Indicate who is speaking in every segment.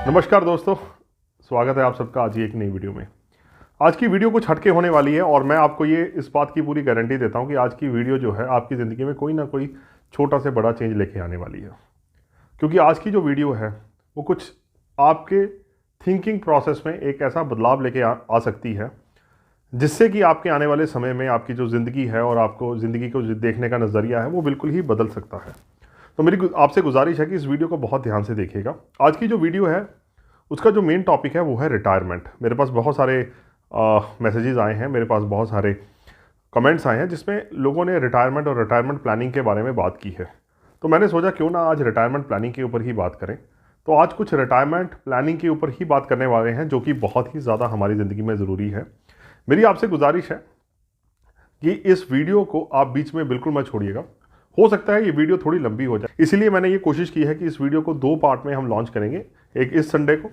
Speaker 1: नमस्कार दोस्तों, स्वागत है आप सबका आज की एक नई वीडियो में। आज की वीडियो कुछ हटके होने वाली है और मैं आपको ये इस बात की पूरी गारंटी देता हूँ कि आज की वीडियो जो है आपकी ज़िंदगी में कोई ना कोई छोटा से बड़ा चेंज लेके आने वाली है। क्योंकि आज की जो वीडियो है वो कुछ आपके थिंकिंग प्रोसेस में एक ऐसा बदलाव लेके आ सकती है जिससे कि आपके आने वाले समय में आपकी जो ज़िंदगी है और आपको ज़िंदगी को देखने का नज़रिया है वो बिल्कुल ही बदल सकता है। तो मेरी आपसे गुजारिश है कि इस वीडियो को बहुत ध्यान से देखिएगा। आज की जो वीडियो है उसका जो मेन टॉपिक है वो है रिटायरमेंट। मेरे पास बहुत सारे मैसेजेस आए हैं, मेरे पास बहुत सारे कमेंट्स आए हैं जिसमें लोगों ने रिटायरमेंट और रिटायरमेंट प्लानिंग के बारे में बात की है। तो मैंने सोचा क्यों ना आज रिटायरमेंट प्लानिंग के ऊपर ही बात करें। तो आज कुछ रिटायरमेंट प्लानिंग के ऊपर ही बात करने वाले हैं जो कि बहुत ही ज़्यादा हमारी ज़िंदगी में ज़रूरी है। मेरी आपसे गुजारिश है कि इस वीडियो को आप बीच में बिल्कुल मत छोड़िएगा। हो सकता है ये वीडियो थोड़ी लंबी हो जाए, इसीलिए मैंने ये कोशिश की है कि इस वीडियो को 2 पार्ट में हम लॉन्च करेंगे। एक इस संडे को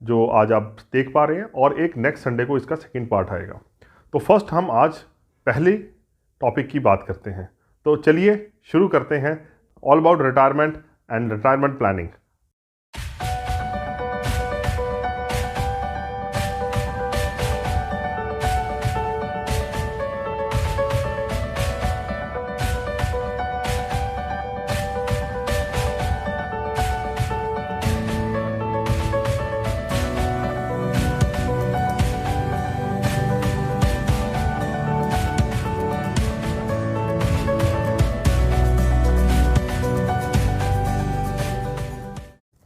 Speaker 1: जो आज आप देख पा रहे हैं और एक नेक्स्ट संडे को इसका सेकंड पार्ट आएगा। तो फर्स्ट हम आज पहले टॉपिक की बात करते हैं। तो चलिए शुरू करते हैं all about retirement and retirement planning.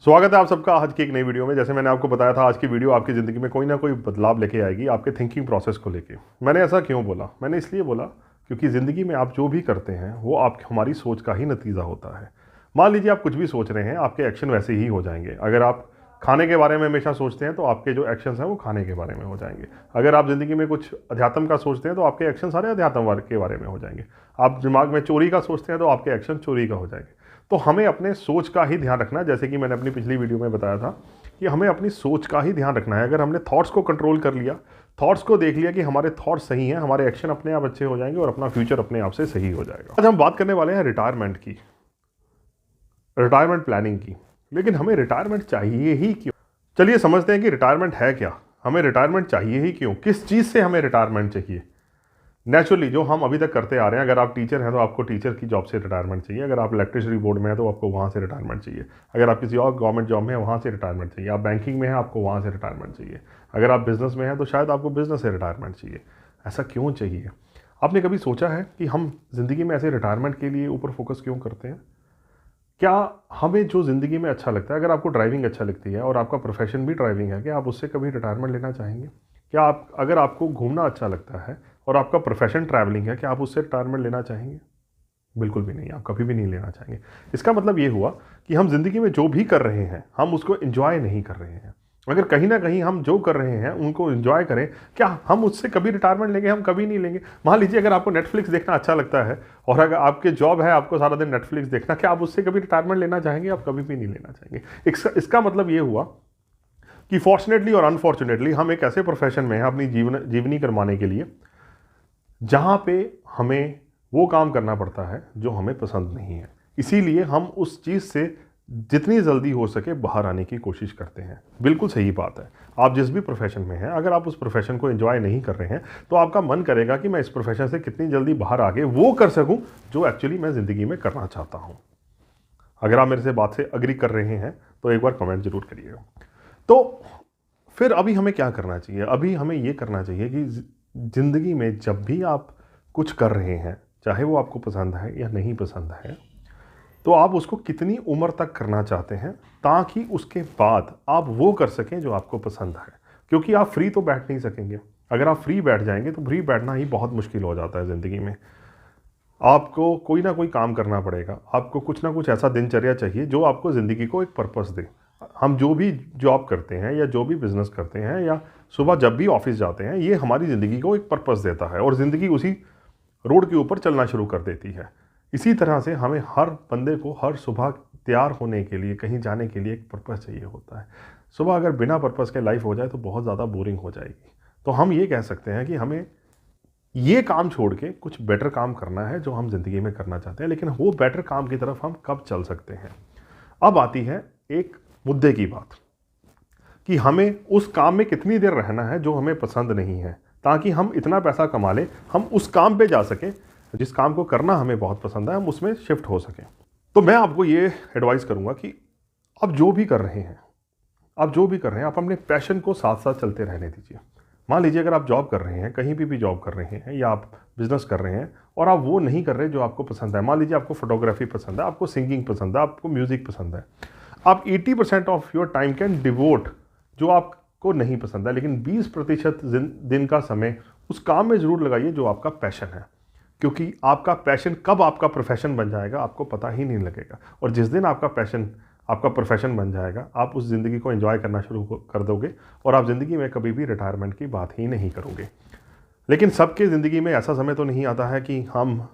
Speaker 1: स्वागत है आप सबका आज की एक नई वीडियो में। जैसे मैंने आपको बताया था आज की वीडियो आपकी ज़िंदगी में कोई ना कोई बदलाव लेके आएगी आपके थिंकिंग प्रोसेस को लेके। मैंने ऐसा क्यों बोला? मैंने इसलिए बोला क्योंकि ज़िंदगी में आप जो भी करते हैं वो आप हमारी सोच का ही नतीजा होता है। मान लीजिए आप कुछ भी सोच रहे हैं, आपके एक्शन वैसे ही हो जाएंगे। अगर आप खाने के बारे में हमेशा सोचते हैं तो आपके जो एक्शंस हैं वो खाने के बारे में हो जाएंगे। अगर आप ज़िंदगी में कुछ अध्यात्म का सोचते हैं तो आपके एक्शन सारे अध्यात्म के बारे में हो जाएंगे। आप दिमाग में चोरी का सोचते हैं तो आपके एक्शन चोरी का हो जाएंगे। तो हमें अपने सोच का ही ध्यान रखना है। जैसे कि मैंने अपनी पिछली वीडियो में बताया था कि हमें अपनी सोच का ही ध्यान रखना है। अगर हमने थॉट्स को कंट्रोल कर लिया, थॉट्स को देख लिया कि हमारे थॉट्स सही हैं, हमारे एक्शन अपने आप अच्छे हो जाएंगे और अपना फ्यूचर अपने आप से सही हो जाएगा। आज हम बात करने वाले हैं रिटायरमेंट की, रिटायरमेंट प्लानिंग की। लेकिन हमें रिटायरमेंट चाहिए ही क्यों? चलिए समझते हैं कि रिटायरमेंट है क्या, हमें रिटायरमेंट चाहिए ही क्यों, किस चीज़ से हमें रिटायरमेंट चाहिए। नेचुरली जो हम अभी तक करते आ रहे हैं, अगर आप टीचर हैं तो आपको टीचर की जॉब से रिटायरमेंट चाहिए। अगर आप इलेक्ट्रिसिटी बोर्ड में हैं तो आपको वहाँ से रिटायरमेंट चाहिए। अगर आप किसी और गवर्नमेंट जॉब में हैं वहाँ से रिटायरमेंट चाहिए। आप बैंकिंग में हैं, आपको वहाँ से रिटायरमेंट चाहिए। अगर आप बिज़नेस में हैं तो शायद आपको बिज़नेस से रिटायरमेंट चाहिए। ऐसा क्यों चाहिए? आपने कभी सोचा है कि हम ज़िंदगी में ऐसे रिटायरमेंट के लिए ऊपर फोकस क्यों करते हैं? क्या हमें जो ज़िंदगी में अच्छा लगता है, अगर आपको ड्राइविंग अच्छा लगती है और आपका प्रोफेशन भी ड्राइविंग है, क्या आप उससे कभी रिटायरमेंट लेना चाहेंगे? क्या आप, अगर आपको घूमना अच्छा लगता है और आपका प्रोफेशन ट्रैवलिंग है, क्या आप उससे रिटायरमेंट लेना चाहेंगे? बिल्कुल भी नहीं, आप कभी भी नहीं लेना चाहेंगे। इसका मतलब ये हुआ कि हम ज़िंदगी में जो भी कर रहे हैं हम उसको एंजॉय नहीं कर रहे हैं। अगर कहीं ना कहीं हम जो कर रहे हैं उनको एंजॉय करें, क्या हम उससे कभी रिटायरमेंट लेंगे? हम कभी नहीं लेंगे। मान लीजिए अगर आपको नेटफ्लिक्स देखना अच्छा लगता है और अगर आपके जॉब है आपको सारा दिन नेटफ्लिक्स देखना, क्या आप उससे कभी रिटायरमेंट लेना चाहेंगे? आप कभी भी नहीं लेना चाहेंगे। इसका मतलब ये हुआ कि फॉर्चुनेटली और अनफॉर्चुनेटली हम एक ऐसे प्रोफेशन में हैं अपनी जीवनी करवाने के लिए जहाँ पे हमें वो काम करना पड़ता है जो हमें पसंद नहीं है। इसीलिए हम उस चीज़ से जितनी जल्दी हो सके बाहर आने की कोशिश करते हैं। बिल्कुल सही बात है। आप जिस भी प्रोफेशन में हैं, अगर आप उस प्रोफेशन को एंजॉय नहीं कर रहे हैं तो आपका मन करेगा कि मैं इस प्रोफेशन से कितनी जल्दी बाहर आके वो कर सकूं जो एक्चुअली मैं ज़िंदगी में करना चाहता हूं। अगर आप मेरे से बात से अग्री कर रहे हैं तो एक बार कमेंट जरूर करिएगा। तो फिर अभी हमें क्या करना चाहिए? अभी हमें ये करना चाहिए कि ज़िंदगी में जब भी आप कुछ कर रहे हैं, चाहे वो आपको पसंद है या नहीं पसंद है, तो आप उसको कितनी उम्र तक करना चाहते हैं ताकि उसके बाद आप वो कर सकें जो आपको पसंद है। क्योंकि आप फ्री तो बैठ नहीं सकेंगे। अगर आप फ्री बैठ जाएंगे तो फ्री बैठना ही बहुत मुश्किल हो जाता है ज़िंदगी में। आपको कोई ना कोई काम करना पड़ेगा, आपको कुछ ना कुछ ऐसा दिनचर्या चाहिए जो आपको ज़िंदगी को एक पर्पस दे। हम जो भी जॉब करते हैं या जो भी बिज़नेस करते हैं या सुबह जब भी ऑफिस जाते हैं, ये हमारी ज़िंदगी को एक पर्पस देता है और ज़िंदगी उसी रोड के ऊपर चलना शुरू कर देती है। इसी तरह से हमें हर बंदे को हर सुबह तैयार होने के लिए, कहीं जाने के लिए एक पर्पस चाहिए होता है। सुबह अगर बिना पर्पस के लाइफ हो जाए तो बहुत ज़्यादा बोरिंग हो जाएगी। तो हम ये कह सकते हैं कि हमें ये काम छोड़ के कुछ बेटर काम करना है जो हम ज़िंदगी में करना चाहते हैं। लेकिन वो बेटर काम की तरफ हम कब चल सकते हैं? अब आती है एक मुद्दे की बात। कि हमें उस काम में कितनी देर रहना है जो हमें पसंद नहीं है, ताकि हम इतना पैसा कमा लें, हम उस काम पे जा सकें जिस काम को करना हमें बहुत पसंद है, हम उसमें शिफ्ट हो सकें। तो मैं आपको ये एडवाइस करूँगा कि आप जो भी कर रहे हैं, आप अपने पैशन को साथ साथ चलते रहने दीजिए। मान लीजिए अगर आप जॉब कर रहे हैं, कहीं भी जॉब कर रहे हैं, या आप बिजनेस कर रहे हैं और आप वो नहीं कर रहे जो आपको पसंद है, मान लीजिए आपको फोटोग्राफी पसंद है, आपको सिंगिंग पसंद है, आपको म्यूज़िक पसंद है, आप 80% of your time can devote जो आपको नहीं पसंद है, लेकिन 20% दिन का समय उस काम में ज़रूर लगाइए जो आपका पैशन है, क्योंकि आपका पैशन कब आपका प्रोफेशन बन जाएगा आपको पता ही नहीं लगेगा। और जिस दिन आपका पैशन आपका प्रोफेशन बन जाएगा, आप उस ज़िंदगी को एंजॉय करना शुरू कर दोगे और आप ज़िंदगी में कभी भी रिटायरमेंट की बात ही नहीं करोगे। लेकिन सबके ज़िंदगी में ऐसा समय तो नहीं आता है कि हम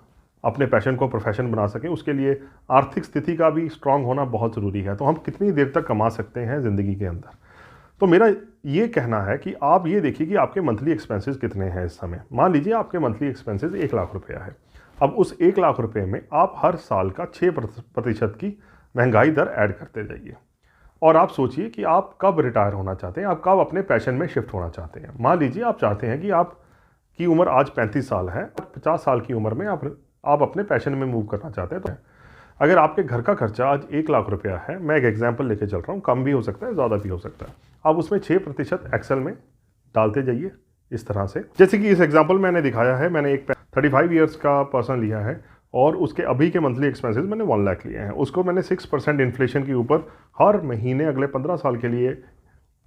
Speaker 1: अपने पैशन को प्रोफेशन बना सकें। उसके लिए आर्थिक स्थिति का भी स्ट्रांग होना बहुत ज़रूरी है। तो हम कितनी देर तक कमा सकते हैं ज़िंदगी के अंदर। तो मेरा ये कहना है कि आप ये देखिए कि आपके मंथली एक्सपेंसेस कितने हैं इस समय। मान लीजिए आपके मंथली एक्सपेंसेस 1 लाख रुपया है। अब उस 1 लाख रुपये में आप हर साल का 6% की महंगाई दर ऐड करते जाइए और आप सोचिए कि आप कब रिटायर होना चाहते हैं, आप कब अपने पैशन में शिफ्ट होना चाहते हैं। मान लीजिए आप चाहते हैं कि आपकी उम्र आज 35 साल है और 50 साल की उम्र में आप अपने पैशन में मूव करना चाहते हैं। तो अगर आपके घर का खर्चा आज 1 लाख रुपया है, मैं एक एग्जांपल लेके चल रहा हूँ, कम भी हो सकता है ज़्यादा भी हो सकता है, आप उसमें 6% एक्सेल में डालते जाइए इस तरह से। जैसे कि इस एग्जाम्पल मैंने दिखाया है, मैंने एक 35 ईयर्स का पर्सन लिया है और उसके अभी के मंथली एक्सपेंसेस मैंने 1 लाख लिए हैं। उसको मैंने 6% इन्फ्लेशन के ऊपर हर महीने अगले 15 साल के लिए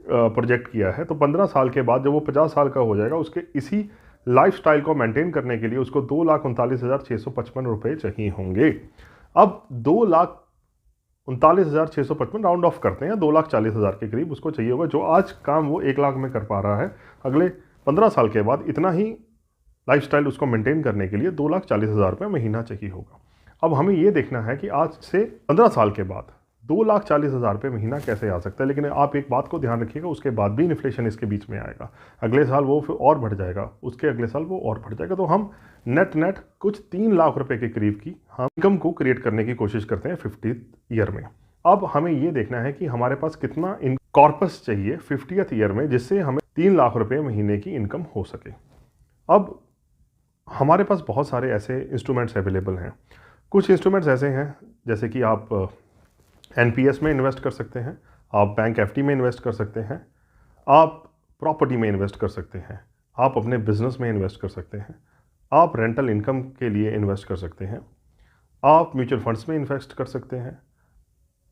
Speaker 1: प्रोजेक्ट किया है। तो 15 साल के बाद जब वो 50 साल का हो जाएगा, उसके इसी लाइफस्टाइल को मेंटेन करने के लिए उसको 2,39,655 रुपये चाहिए होंगे। अब 2,39,655 राउंड ऑफ करते हैं, 2,40,000 के करीब उसको चाहिए होगा। जो आज काम वो 1 लाख में कर पा रहा है, अगले 15 साल के बाद इतना ही लाइफस्टाइल उसको मेंटेन करने के लिए 2,40,000 रुपये महीना चाहिए होगा। अब हमें ये देखना है कि आज से 15 साल के बाद 2,40,000 रुपये महीना कैसे आ सकता है। लेकिन आप एक बात को ध्यान रखिएगा, उसके बाद भी इन्फ्लेशन इसके बीच में आएगा। अगले साल वो फिर और बढ़ जाएगा, उसके अगले साल वो और बढ़ जाएगा। तो हम नेट कुछ 3 लाख रुपए के करीब की हम इनकम को क्रिएट करने की कोशिश करते हैं 50th ईयर में। अब हमें ये देखना है कि हमारे पास कितना कॉर्पस चाहिए 50th ईयर में, जिससे हमें 3 लाख रुपये महीने की इनकम हो सके। अब हमारे पास बहुत सारे ऐसे इंस्ट्रूमेंट्स अवेलेबल हैं। कुछ इंस्ट्रूमेंट्स ऐसे हैं जैसे कि आप NPS में इन्वेस्ट कर सकते हैं, आप बैंक FD में इन्वेस्ट कर सकते हैं, आप प्रॉपर्टी में इन्वेस्ट कर सकते हैं, आप अपने बिजनेस में इन्वेस्ट कर सकते हैं, आप रेंटल इनकम के लिए इन्वेस्ट कर सकते हैं, आप म्यूचुअल फंड्स में इन्वेस्ट कर सकते हैं,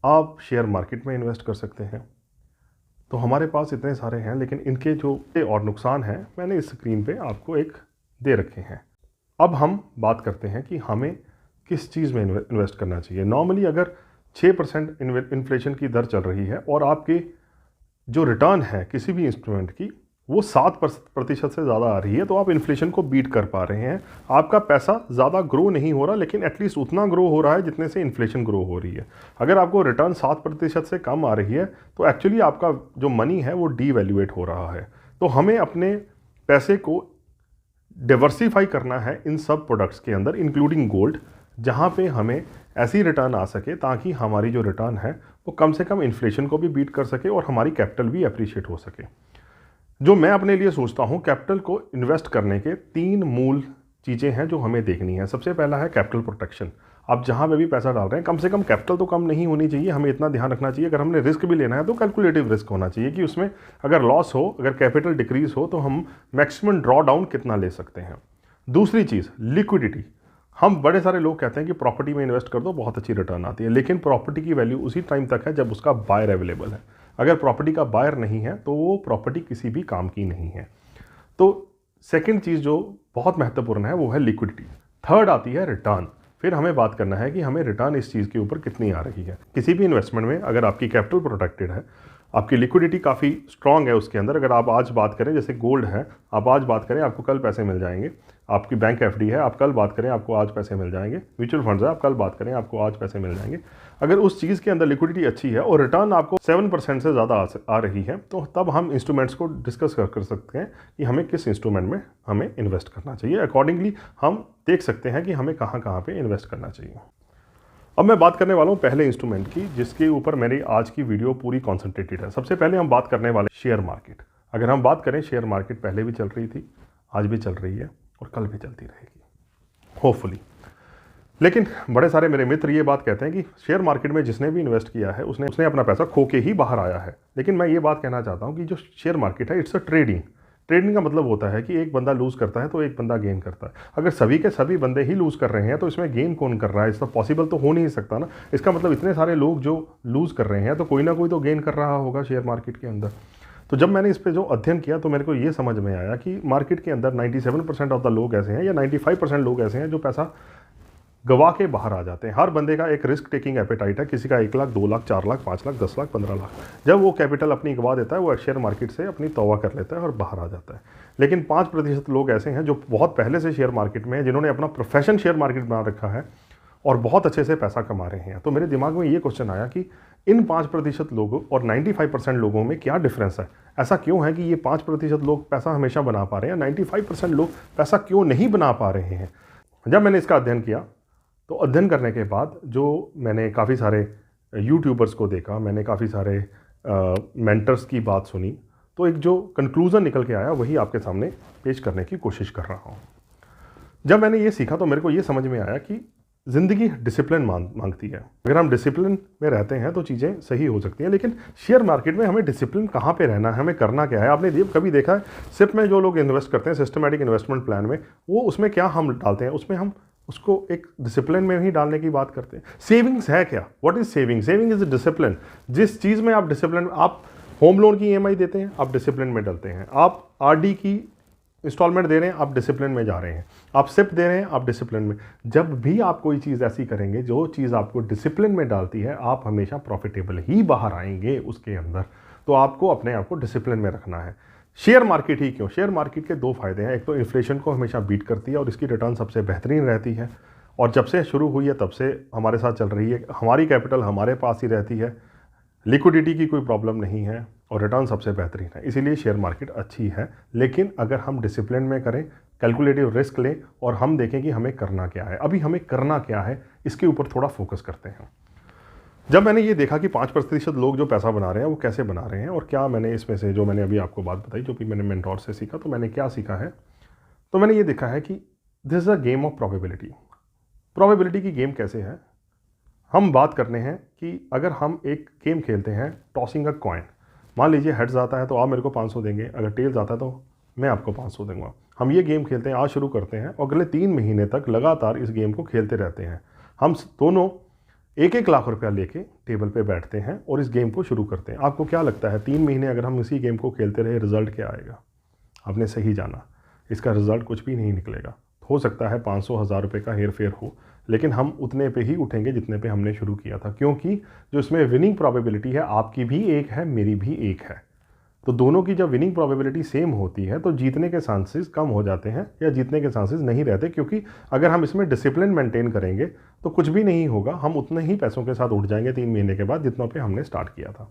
Speaker 1: आप शेयर मार्केट में इन्वेस्ट कर सकते हैं। तो हमारे पास इतने सारे हैं, लेकिन इनके जो और नुकसान हैं मैंने इस स्क्रीन पे आपको एक दे रखे हैं। अब हम बात करते हैं कि हमें किस चीज़ में इन्वेस्ट करना चाहिए। नॉर्मली अगर 6% इन्फ्लेशन की दर चल रही है और आपके जो रिटर्न है किसी भी इंस्ट्रूमेंट की वो 7% से ज़्यादा आ रही है, तो आप इन्फ्लेशन को बीट कर पा रहे हैं। आपका पैसा ज़्यादा ग्रो नहीं हो रहा, लेकिन एटलीस्ट उतना ग्रो हो रहा है जितने से इन्फ्लेशन ग्रो हो रही है। अगर आपको रिटर्न 7% से कम आ रही है तो एक्चुअली आपका जो मनी है वो डीवैल्यूएट हो रहा है। तो हमें अपने पैसे को डिवर्सिफाई करना है इन सब प्रोडक्ट्स के अंदर, इंक्लूडिंग गोल्ड, जहाँ पे हमें ऐसी रिटर्न आ सके ताकि हमारी जो रिटर्न है वो कम से कम इन्फ्लेशन को भी बीट कर सके और हमारी कैपिटल भी अप्रिशिएट हो सके। जो मैं अपने लिए सोचता हूँ, कैपिटल को इन्वेस्ट करने के 3 मूल चीज़ें हैं जो हमें देखनी है। सबसे पहला है कैपिटल प्रोटेक्शन। आप जहाँ पे भी पैसा डाल रहे हैं, कम से कम कैपिटल तो कम नहीं होनी चाहिए। हमें इतना ध्यान रखना चाहिए, अगर हमने रिस्क भी लेना है तो कैलकुलेटिव रिस्क होना चाहिए कि उसमें अगर लॉस हो, अगर कैपिटल डिक्रीज हो तो हम मैक्सिमम ड्रॉ डाउन कितना ले सकते हैं। दूसरी चीज़ लिक्विडिटी। हम बड़े सारे लोग कहते हैं कि प्रॉपर्टी में इन्वेस्ट कर दो, बहुत अच्छी रिटर्न आती है, लेकिन प्रॉपर्टी की वैल्यू उसी टाइम तक है जब उसका बायर अवेलेबल है। अगर प्रॉपर्टी का बायर नहीं है तो वो प्रॉपर्टी किसी भी काम की नहीं है। तो सेकंड चीज़ जो बहुत महत्वपूर्ण है वो है लिक्विडिटी। थर्ड आती है रिटर्न। फिर हमें बात करना है कि हमें रिटर्न इस चीज़ के ऊपर कितनी आ रही है। किसी भी इन्वेस्टमेंट में अगर आपकी कैपिटल प्रोटेक्टेड है, आपकी लिक्विडिटी काफ़ी स्ट्रांग है उसके अंदर, अगर आप आज बात करें जैसे गोल्ड है, आप आज बात करें आपको कल पैसे मिल जाएंगे। आपकी बैंक FD है, आप कल बात करें आपको आज पैसे मिल जाएंगे। म्यूचुअल फंड्स है, आप कल बात करें आपको आज पैसे मिल जाएंगे। अगर उस चीज़ के अंदर लिक्विडिटी अच्छी है और रिटर्न आपको 7% से ज़्यादा आ रही है, तो तब हम इंस्ट्रूमेंट्स को डिस्कस कर सकते हैं कि हमें किस इंस्ट्रूमेंट में हमें इन्वेस्ट करना चाहिए। अकॉर्डिंगली हम देख सकते हैं कि हमें कहाँ पे इन्वेस्ट करना चाहिए। अब मैं बात करने वाला हूँ पहले इंस्ट्रूमेंट की जिसके ऊपर मेरी आज की वीडियो पूरी कॉन्सेंट्रेटेड है। सबसे पहले हम बात करने वाले शेयर मार्केट। अगर हम बात करें, शेयर मार्केट पहले भी चल रही थी, आज भी चल रही है और कल भी चलती रहेगी होपफुली। लेकिन बड़े सारे मेरे मित्र ये बात कहते हैं कि शेयर मार्केट में जिसने भी इन्वेस्ट किया है उसने अपना पैसा खो के ही बाहर आया है। लेकिन मैं ये बात कहना चाहता हूँ कि जो शेयर मार्केट है, इट्स अ ट्रेडिंग। ट्रेडिंग का मतलब होता है कि एक बंदा लूज़ करता है तो एक बंदा गेन करता है। अगर सभी के सभी बंदे ही लूज़ कर रहे हैं तो इसमें गेन कौन कर रहा है? इसका पॉसिबल तो हो नहीं सकता ना। इसका मतलब इतने सारे लोग जो लूज़ कर रहे हैं तो कोई ना कोई तो गेन कर रहा होगा शेयर मार्केट के अंदर। तो जब मैंने इस पर जो अध्ययन किया तो मेरे को ये समझ में आया कि मार्केट के अंदर 97% ऑफ द लोग ऐसे हैं या 95% लोग ऐसे हैं जो पैसा गवा के बाहर आ जाते हैं। हर बंदे का एक रिस्क टेकिंग एपेटाइट है। किसी का 1 लाख, 2 लाख, 4 लाख, 5 लाख, 10 लाख, 15 लाख। जब वो कैपिटल अपनी गवा देता है वो शेयर मार्केट से अपनी तौबा कर लेता है और बाहर आ जाता है। लेकिन 5% लोग ऐसे हैं जो बहुत पहले से शेयर मार्केट में हैं, जिन्होंने अपना प्रोफेशन शेयर मार्केट बना रखा है और बहुत अच्छे से पैसा कमा रहे हैं। तो मेरे दिमाग में ये क्वेश्चन आया कि इन 5% लोगों और 95% लोगों में क्या डिफरेंस है? ऐसा क्यों है कि ये 5% लोग पैसा हमेशा बना पा रहे हैं, 95% लोग पैसा क्यों नहीं बना पा रहे हैं? जब मैंने इसका अध्ययन किया तो अध्ययन करने के बाद जो मैंने काफ़ी सारे यूट्यूबर्स को देखा, मैंने काफ़ी सारे मेंटर्स की बात सुनी, तो एक जो कंक्लूज़न निकल के आया वही आपके सामने पेश करने की कोशिश कर रहा हूँ। जब मैंने ये सीखा तो मेरे को ये समझ में आया कि ज़िंदगी डिसिप्लिन मांगती है। अगर हम डिसिप्लिन में रहते हैं तो चीज़ें सही हो सकती हैं। लेकिन शेयर मार्केट में हमें डिसिप्लिन कहाँ पे रहना है, हमें करना क्या है? आपने कभी देखा है सिर्फ में जो लोग इन्वेस्ट करते हैं सिस्टमैटिक इन्वेस्टमेंट प्लान में, वो उसमें क्या हम डालते हैं? उसमें हम उसको एक डिसिप्लिन में ही डालने की बात करते हैं। सेविंग्स है क्या? What is saving? Saving is discipline. जिस चीज़ में आप डिसिप्लिन, आप होम लोन की ईएमआई देते हैं, आप डिसिप्लिन में डालते हैं। आप आरडी की इंस्टॉलमेंट दे रहे हैं, आप डिसिप्लिन में जा रहे हैं। आप सिप दे रहे हैं, आप डिसिप्लिन में। जब भी आप कोई चीज़ ऐसी करेंगे जो चीज़ आपको डिसिप्लिन में डालती है, आप हमेशा प्रॉफिटेबल ही बाहर आएंगे उसके अंदर। तो आपको अपने आप को डिसिप्लिन में रखना है। शेयर मार्केट ही क्यों? शेयर मार्केट के 2 फायदे हैं। एक तो इन्फ्लेशन को हमेशा बीट करती है और इसकी रिटर्न सबसे बेहतरीन रहती है। और जब से शुरू हुई है तब से हमारे साथ चल रही है। हमारी कैपिटल हमारे पास ही रहती है, लिक्विडिटी की कोई प्रॉब्लम नहीं है और रिटर्न सबसे बेहतरीन है। इसीलिए शेयर मार्केट अच्छी है। लेकिन अगर हम डिसिप्लिन में करें, कैलकुलेटिव रिस्क लें और हम देखें कि हमें करना क्या है, अभी हमें करना क्या है, इसके ऊपर थोड़ा फोकस करते हैं। जब मैंने ये देखा कि 5% लोग जो पैसा बना रहे हैं वो कैसे बना रहे हैं और क्या मैंने इसमें से, जो मैंने अभी आपको बात बताई, जो कि मैंने मेंटोर से सीखा, तो मैंने क्या सीखा है? तो मैंने ये देखा है कि this is a game of probability. Probability की गेम कैसे है? हम बात करने हैं कि अगर हम एक गेम खेलते हैं टॉसिंग अ कॉइन, मान लीजिए हेड्स आता है तो आप मेरे को 500 देंगे, अगर टेल्स आता है तो मैं आपको 500 दूंगा। हम ये गेम खेलते हैं, आज शुरू करते हैं और अगले 3 महीने तक लगातार इस गेम को खेलते रहते हैं। हम दोनों 1-1 लाख रुपया लेके टेबल पे बैठते हैं और इस गेम को शुरू करते हैं। आपको क्या लगता है 3 महीने अगर हम इसी गेम को खेलते रहे, रिजल्ट क्या आएगा? आपने सही जाना, इसका रिजल्ट कुछ भी नहीं निकलेगा। हो सकता है 500-1000 रुपये का हेर फेर हो, लेकिन हम उतने पे ही उठेंगे जितने पे हमने शुरू किया था, क्योंकि जो इसमें विनिंग प्रोबेबिलिटी है, आपकी भी एक है, मेरी भी एक है। तो दोनों की जब विनिंग प्रोबेबिलिटी सेम होती है तो जीतने के चांसेस कम हो जाते हैं या जीतने के चांसेस नहीं रहते, क्योंकि अगर हम इसमें डिसिप्लिन मेंटेन करेंगे तो कुछ भी नहीं होगा। हम उतने ही पैसों के साथ उठ जाएंगे 3 महीने के बाद जितना पे हमने स्टार्ट किया था।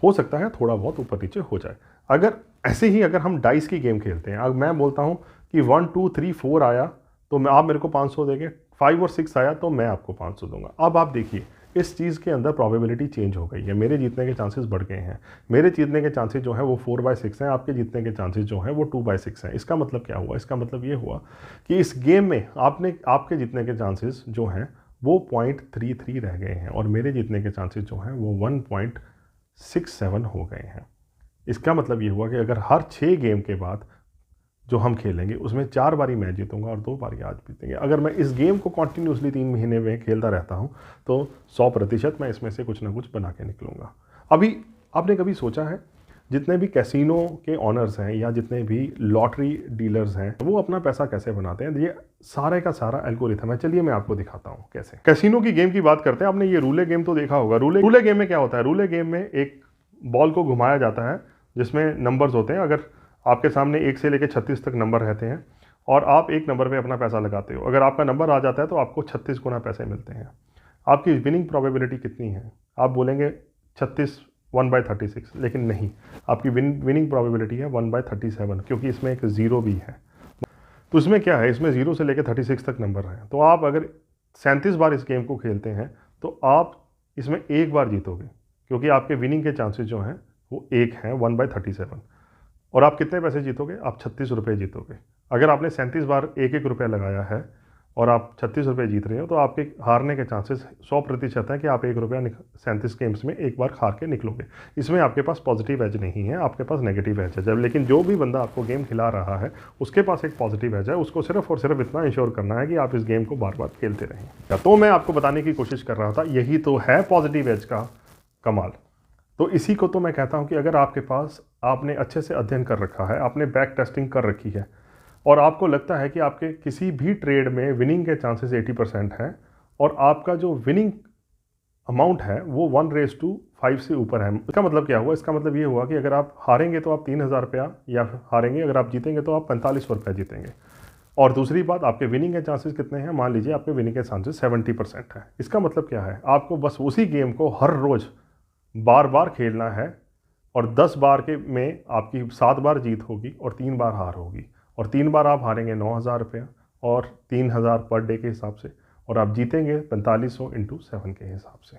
Speaker 1: हो सकता है थोड़ा बहुत ऊपर नीचे हो जाए। अगर ऐसे ही अगर हम डाइस की गेम खेलते हैं, अगर मैं बोलता हूँ कि 1 2 3 4 आया तो आप मेरे को 500 देंगे, 5 और 6 आया तो मैं आपको 500 दूंगा। अब आप देखिए इस चीज़ के अंदर प्रोबेबिलिटी चेंज हो गई है। मेरे जीतने के चांसेस बढ़ गए हैं। मेरे जीतने के चांसेस जो है वो 4/6 हैं, आपके जीतने के चांसेस जो हैं वो 2/6 हैं। इसका मतलब क्या हुआ? इसका मतलब ये हुआ कि इस गेम में आपके जीतने के चांसेस जो हैं वो 0.33 रह गए हैं और मेरे जीतने के चांसेस जो हैं वो 1.67 हो गए हैं। इसका मतलब ये हुआ कि अगर हर 6 गेम के बाद जो हम खेलेंगे उसमें 4 बारी मैं जीतूंगा और 2 बारी आज जीतेंगे। अगर मैं इस गेम को कॉन्टिन्यूसली 3 महीने में खेलता रहता हूं तो 100% मैं इसमें से कुछ ना कुछ बना के निकलूंगा। अभी आपने कभी सोचा है जितने भी कैसीनो के ऑनर्स हैं या जितने भी लॉटरी डीलर्स हैं वो अपना पैसा कैसे बनाते हैं? ये सारे का सारा एल्गोरिथम है। चलिए मैं आपको दिखाता हूँ कैसे। कैसीनो की गेम की बात करते हैं। आपने ये रूले गेम तो देखा होगा। रूले गेम में क्या होता है? रूले गेम में एक बॉल को घुमाया जाता है जिसमें नंबर्स होते हैं। अगर आपके सामने 1 से लेकर 36 तक नंबर रहते हैं और आप एक नंबर पे अपना पैसा लगाते हो, अगर आपका नंबर आ जाता है तो आपको 36 गुना पैसे मिलते हैं। आपकी विनिंग प्रोबेबिलिटी कितनी है? आप बोलेंगे 36 1/36, लेकिन नहीं, आपकी विनिंग प्रोबेबिलिटी है 1/37, क्योंकि इसमें एक ज़ीरो भी है। तो इसमें क्या है? इसमें 0 से लेकर 36 तक नंबर है। तो आप अगर 37 बार इस गेम को खेलते हैं तो आप इसमें एक बार जीतोगे, क्योंकि आपके विनिंग के चांसेस जो हैं वो एक हैं 1/37। और आप कितने पैसे जीतोगे? आप 36 रुपये जीतोगे। अगर आपने 37 बार एक एक रुपया लगाया है और आप 36 रुपये जीत रहे हो, तो आपके हारने के चांसेस 100% हैं कि आप 1 रुपया 37 गेम्स में एक बार हार के निकलोगे। इसमें आपके पास पॉजिटिव एज नहीं है, आपके पास नेगेटिव एज है। जब लेकिन जो भी बंदा आपको गेम खिला रहा है उसके पास एक पॉजिटिव एज है, उसको सिर्फ और सिर्फ इतना इंश्योर करना है कि आप इस गेम को बार बार खेलते रहें। तो मैं आपको बताने की कोशिश कर रहा था, यही तो है पॉजिटिव एज का कमाल। तो इसी को तो मैं कहता हूँ कि अगर आपके पास, आपने अच्छे से अध्ययन कर रखा है, आपने बैक टेस्टिंग कर रखी है और आपको लगता है कि आपके किसी भी ट्रेड में विनिंग के चांसेस 80% हैं और आपका जो विनिंग अमाउंट है वो 1:5 से ऊपर है। इसका मतलब क्या हुआ? इसका मतलब ये हुआ कि अगर आप हारेंगे तो आप 3000 रुपया या हारेंगे, अगर आप जीतेंगे तो आप 4500 रुपया जीतेंगे। और दूसरी बात, आपके विनिंग के चांसेस कितने हैं? मान लीजिए आपके विनिंग के चांसेस 70% है। इसका मतलब क्या है? आपको बस उसी गेम को हर रोज़ बार बार खेलना है और 10 बार के में आपकी 7 बार जीत होगी और 3 बार हार होगी। और 3 बार आप हारेंगे 9000 रुपया और 3000 पर डे के हिसाब से, और आप जीतेंगे 4500 × 7 के हिसाब से।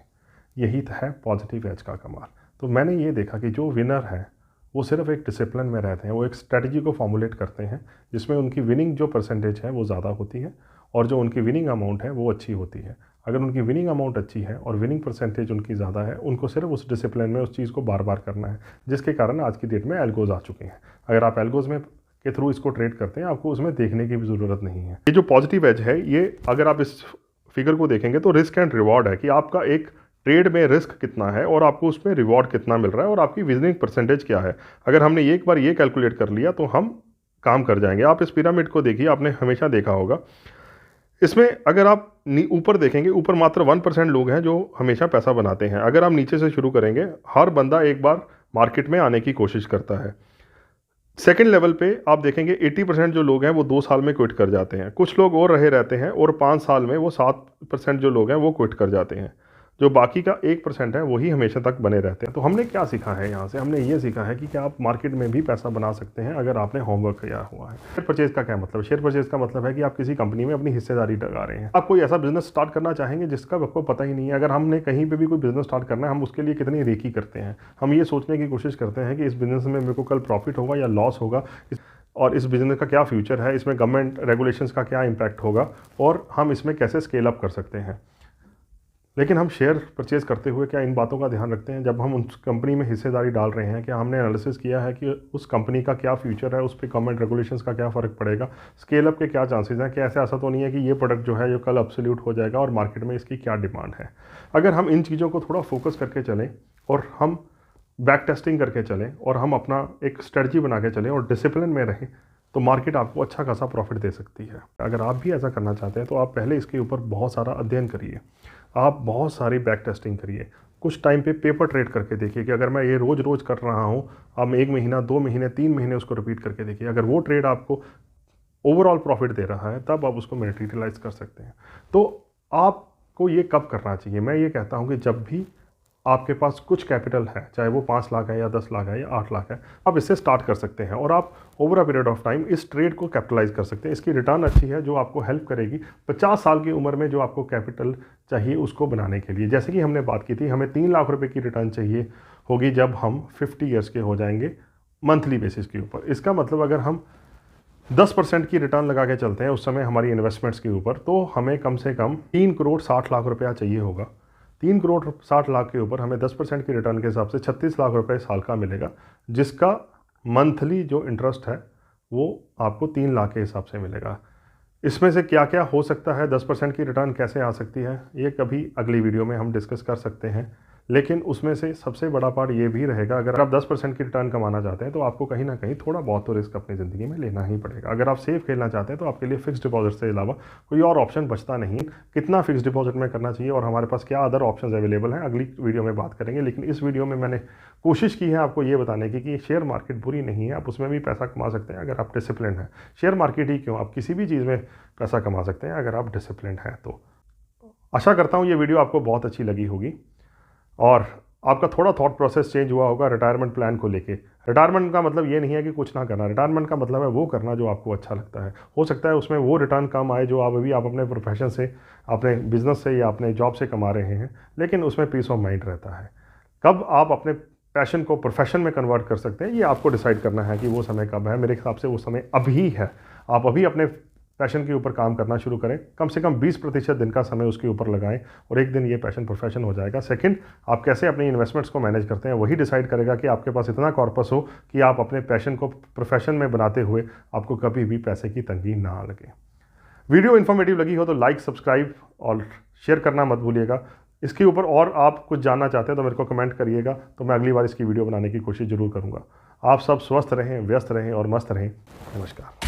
Speaker 1: यही तो है पॉजिटिव एज का कमाल। तो मैंने ये देखा कि जो विनर है वो सिर्फ एक डिसिप्लिन में रहते हैं, वो एक स्ट्रेटजी को फॉर्मुलेट करते हैं जिसमें उनकी विनिंग जो परसेंटेज है वो ज़्यादा होती है और जो उनकी विनिंग अमाउंट है वो अच्छी होती है। अगर उनकी विनिंग अमाउंट अच्छी है और विनिंग परसेंटेज उनकी ज़्यादा है, उनको सिर्फ उस डिसिप्लिन में उस चीज़ को बार बार करना है, जिसके कारण आज की डेट में एल्गोज आ चुके हैं। अगर आप एल्गोज में के थ्रू इसको ट्रेड करते हैं, आपको उसमें देखने की भी ज़रूरत नहीं है। ये जो पॉजिटिव एज है, ये अगर आप इस फिगर को देखेंगे तो रिस्क एंड रिवॉर्ड है कि आपका एक ट्रेड में रिस्क कितना है और आपको उसमें रिवॉर्ड कितना मिल रहा है और आपकी विनिंग परसेंटेज क्या है। अगर हमने एक बार ये कैलकुलेट कर लिया तो हम काम कर जाएंगे। आप इस पिरामिड को देखिए, आपने हमेशा देखा होगा। इसमें अगर आप ऊपर देखेंगे, ऊपर मात्र 1% लोग हैं जो हमेशा पैसा बनाते हैं। अगर आप नीचे से शुरू करेंगे, हर बंदा एक बार मार्केट में आने की कोशिश करता है। सेकंड लेवल पे आप देखेंगे 80% जो लोग हैं वो 2 साल में क्विट कर जाते हैं। कुछ लोग और रहे रहते हैं और 5 साल में वो 7% जो लोग हैं वो क्विट कर जाते हैं। जो बाकी का 1% है वही हमेशा तक बने रहते हैं। तो हमने क्या सीखा है यहाँ से? हमने ये सीखा है कि क्या आप मार्केट में भी पैसा बना सकते हैं अगर आपने होमवर्क किया हुआ है। शेयर परचेज का क्या मतलब? शेयर परचेज का मतलब है कि आप किसी कंपनी में अपनी हिस्सेदारी लगा रहे हैं। आप कोई ऐसा बिजनेस स्टार्ट करना चाहेंगे जिसका आपको पता ही नहीं है। अगर हमने कहीं पर भी कोई बिजनेस स्टार्ट करना है, हम उसके लिए कितनी रेकी करते हैं। हम ये सोचने की कोशिश करते हैं कि इस बिजनेस में मेरे को कल प्रॉफिट होगा या लॉस होगा, और इस बिज़नेस का क्या फ्यूचर है, इसमें गवर्नमेंट रेगुलेशंस का क्या इम्पैक्ट होगा और हम इसमें कैसे स्केल अप कर सकते हैं। लेकिन हम शेयर परचेज़ करते हुए क्या इन बातों का ध्यान रखते हैं? जब हम उस कंपनी में हिस्सेदारी डाल रहे हैं, क्या हमने एनालिसिस किया है कि उस कंपनी का क्या फ्यूचर है, उस पर गवर्नमेंट रेगुलेशंस का क्या फ़र्क पड़ेगा, स्केल अप के क्या चांसेस हैं? क्या ऐसा तो नहीं है कि ये प्रोडक्ट जो है ये कल अब्सोल्यूट हो जाएगा और मार्केट में इसकी क्या डिमांड है? अगर हम इन चीज़ों को थोड़ा फोकस करके चलें और हम बैक टेस्टिंग करके चलें और हम अपना एक स्ट्रेटजी बना के चलें और डिसिप्लिन में रहें, तो मार्केट आपको अच्छा खासा प्रॉफिट दे सकती है। अगर आप भी ऐसा करना चाहते हैं तो आप पहले इसके ऊपर बहुत सारा अध्ययन करिए, आप बहुत सारी बैक टेस्टिंग करिए, कुछ टाइम पे पेपर ट्रेड करके देखिए कि अगर मैं ये रोज़ रोज़ कर रहा हूँ, आप 1 महीना, 2 महीने, 3 महीने उसको रिपीट करके देखिए। अगर वो ट्रेड आपको ओवरऑल प्रॉफिट दे रहा है तब आप उसको मटेरियलाइज कर सकते हैं। तो आपको ये कब करना चाहिए? मैं ये कहता हूँ कि जब भी आपके पास कुछ कैपिटल है, चाहे वो 5 लाख है या 10 लाख है या 8 लाख है, आप इससे स्टार्ट कर सकते हैं और आप over a period of time इस ट्रेड को कैपिटलाइज कर सकते हैं। इसकी रिटर्न अच्छी है जो आपको हेल्प करेगी 50 साल की उम्र में जो आपको कैपिटल चाहिए उसको बनाने के लिए। जैसे कि हमने बात की थी, हमें 3 लाख रुपए की रिटर्न चाहिए होगी जब हम 50 ईयर्स के हो जाएंगे मंथली बेसिस के ऊपर। इसका मतलब अगर हम 10% की रिटर्न लगा के चलते हैं उस समय हमारी इन्वेस्टमेंट्स के ऊपर, तो हमें कम से कम 3 करोड़ 60 लाख रुपया चाहिए होगा। 3 करोड़ 60 लाख के ऊपर हमें 10% की रिटर्न के हिसाब से 36 लाख रुपए साल का मिलेगा, जिसका मंथली जो इंटरेस्ट है वो आपको 3 लाख के हिसाब से मिलेगा। इसमें से क्या क्या हो सकता है, 10% की रिटर्न कैसे आ सकती है, ये कभी अगली वीडियो में हम डिस्कस कर सकते हैं। लेकिन उसमें से सबसे बड़ा पार्ट ये भी रहेगा, अगर आप 10% की रिटर्न कमाना चाहते हैं तो आपको कहीं ना कहीं थोड़ा बहुत तो रिस्क अपनी ज़िंदगी में लेना ही पड़ेगा। अगर आप सेफ खेलना चाहते हैं तो आपके लिए फिक्स डिपॉजिट से अलावा कोई और ऑप्शन बचता नहीं। कितना फिक्स डिपॉजिट में करना चाहिए और हमारे पास क्या अदर ऑप्शन अवेलेबल हैं, अगली वीडियो में बात करेंगे। लेकिन इस वीडियो में मैंने कोशिश की है आपको ये बताने की कि शेयर मार्केट बुरी नहीं है, आप उसमें भी पैसा कमा सकते हैं अगर आप डिसिप्लिन हैं। शेयर मार्केट ही क्यों, आप किसी भी चीज़ में पैसा कमा सकते हैं अगर आप डिसिप्लिन हैं। तो आशा करता हूँ ये वीडियो आपको बहुत अच्छी लगी होगी और आपका थोड़ा थॉट प्रोसेस चेंज हुआ होगा रिटायरमेंट प्लान को लेके। रिटायरमेंट का मतलब ये नहीं है कि कुछ ना करना, रिटायरमेंट का मतलब है वो करना जो आपको अच्छा लगता है। हो सकता है उसमें वो रिटर्न कम आए जो आप अपने प्रोफेशन से, अपने बिजनेस से या अपने जॉब से कमा रहे हैं, लेकिन उसमें पीस ऑफ माइंड रहता है। कब आप अपने पैशन को प्रोफेशन में कन्वर्ट कर सकते हैं, ये आपको डिसाइड करना है कि वो समय कब है। मेरे हिसाब से वो समय अभी है। आप अभी अपने पैशन के ऊपर काम करना शुरू करें, कम से कम 20% दिन का समय उसके ऊपर लगाएं और एक दिन ये पैशन प्रोफेशन हो जाएगा। सेकंड, आप कैसे अपनी इन्वेस्टमेंट्स को मैनेज करते हैं, वही डिसाइड करेगा कि आपके पास इतना कॉर्पस हो कि आप अपने पैशन को प्रोफेशन में बनाते हुए आपको कभी भी पैसे की तंगी ना लगे। वीडियो इन्फॉर्मेटिव लगी हो तो लाइक, सब्सक्राइब और शेयर करना मत भूलिएगा। इसके ऊपर और आप कुछ जानना चाहते हैं तो मेरे को कमेंट करिएगा, तो मैं अगली बार इसकी वीडियो बनाने की कोशिश ज़रूर करूँगा। आप सब स्वस्थ रहें, व्यस्त रहें और मस्त रहें। नमस्कार।